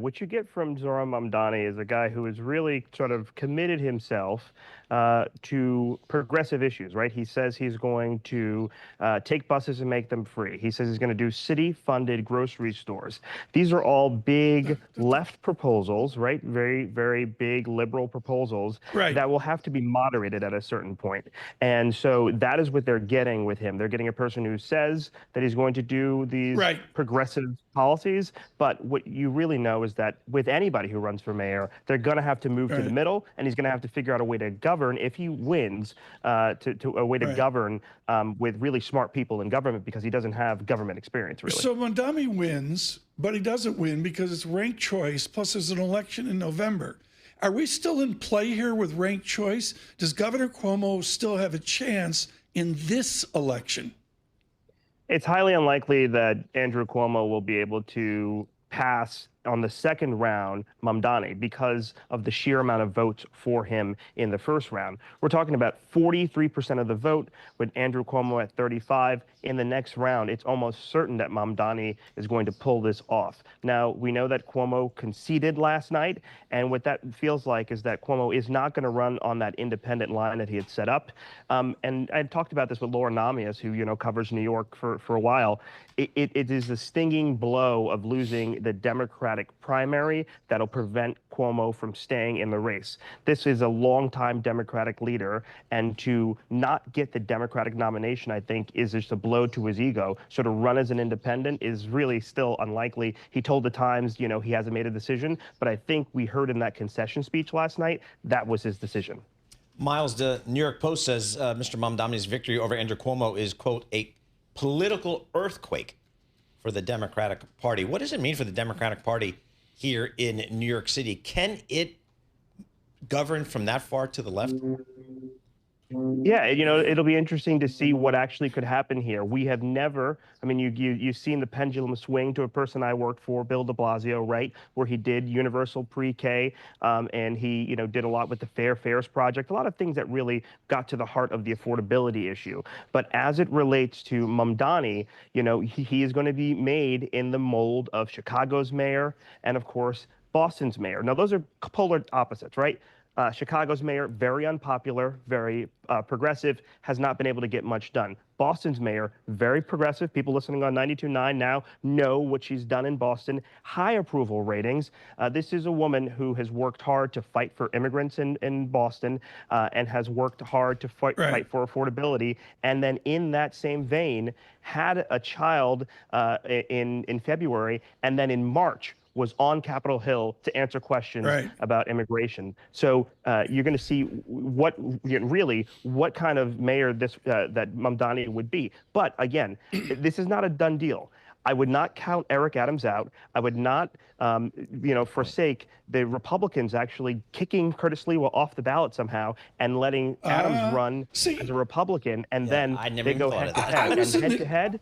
What you get from Zohran Mamdani is a guy who has really sort of committed himself to progressive issues, right? He says he's going to take buses and make them free. He says he's going to do city-funded grocery stores. These are all big left proposals, right? Very, very big liberal proposals Right. that will have to be moderated at a certain point. And so that is what they're getting with him. They're getting a person who says that he's going to do these Right. progressive policies, but what you really know is that with anybody who runs for mayor, they're going to have to move to the middle, and he's going to have to figure out a way to govern if he wins, to a way to govern with really smart people in government, because he doesn't have government experience, really. So Mamdani wins, but he doesn't win because it's ranked choice, plus there's an election in November. Are we still in play here with ranked choice? Does Governor Cuomo still have a chance in this election? It's highly unlikely that Andrew Cuomo will be able to pass on the second round Mamdani because of the sheer amount of votes for him in the first round. We're talking about 43% of the vote with Andrew Cuomo at 35. In the next round, it's almost certain that Mamdani is going to pull this off. Now, we know that Cuomo conceded last night, and what that feels like is that Cuomo is not going to run on that independent line that he had set up. And I talked about this with Laura Namias, who covers New York for a while. It is the stinging blow of losing the Democratic primary that'll prevent Cuomo from staying in the race. This is a longtime Democratic leader, and to not get the Democratic nomination, I think, is just a blow to his ego. So to run as an independent is really still unlikely. He told the Times, he hasn't made a decision, but I think we heard in that concession speech last night, that was his decision. Myles, the New York Post says Mr. Mamdani's victory over Andrew Cuomo is, quote, a political earthquake for the Democratic Party. What does it mean for the Democratic Party here in New York City? Can it govern from that far to the left? Yeah, it'll be interesting to see what actually could happen here. We have never, you've seen the pendulum swing to a person I worked for, Bill de Blasio, right, where he did universal pre-K, and he, did a lot with the Fair Fares Project, a lot of things that really got to the heart of the affordability issue. But as it relates to Mamdani, he is going to be made in the mold of Chicago's mayor and, of course, Boston's mayor. Now, those are polar opposites, right? Chicago's mayor, very unpopular, very progressive, has not been able to get much done. Boston's mayor, very progressive. People listening on 92.9 now know what she's done in Boston. High approval ratings. This is a woman who has worked hard to fight for immigrants in Boston and has worked hard to fight for affordability. And then in that same vein, had a child in February, and then in March, was on Capitol Hill to answer questions about immigration. So you're going to see what kind of mayor that Mamdani would be. But again, this is not a done deal. I would not count Eric Adams out. I would not, forsake the Republicans actually kicking Curtis Lewa off the ballot somehow and letting Adams run as a Republican, and then they go head to head. And head to head,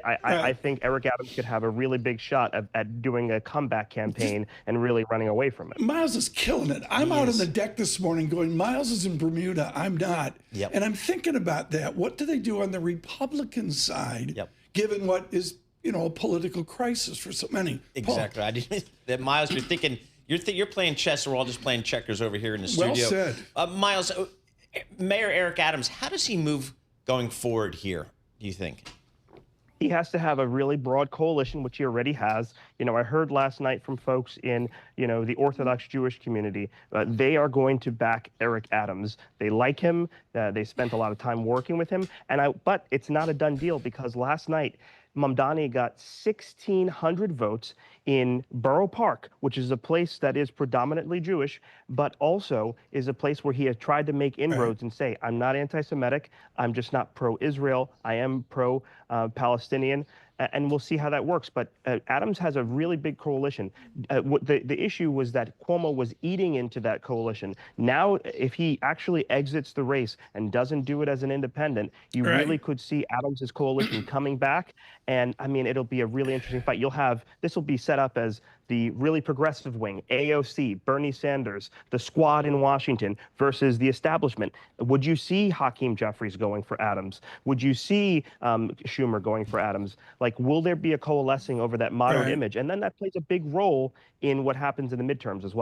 I think Eric Adams could have a really big shot at doing a comeback campaign and really running away from it. Myles is killing it. I'm out on the deck this morning going, Myles is in Bermuda, I'm not. And I'm thinking about that. What do they do on the Republican side, given what is, a political crisis for so many? Exactly. That Myles, you're thinking, you're playing chess, we're all just playing checkers over here in the studio. Well said. Myles, Mayor Eric Adams, how does he move going forward here, do you think? He has to have a really broad coalition, which he already has. I heard last night from folks in, the Orthodox Jewish community. They are going to back Eric Adams. They like him. They spent a lot of time working with him. But it's not a done deal, because last night, Mamdani got 1,600 votes in Borough Park, which is a place that is predominantly Jewish, but also is a place where he has tried to make inroads and say, I'm not anti-Semitic, I'm just not pro-Israel, I am pro-Palestinian, and we'll see how that works. But Adams has a really big coalition. The issue was that Cuomo was eating into that coalition. Now, if he actually exits the race and doesn't do it as an independent, you really could see Adams's coalition coming back. And it'll be a really interesting fight. This will be set up as the really progressive wing, AOC, Bernie Sanders, the squad in Washington versus the establishment? Would you see Hakeem Jeffries going for Adams? Would you see Schumer going for Adams? Like, will there be a coalescing over that moderate Right. image? And then that plays a big role in what happens in the midterms as well.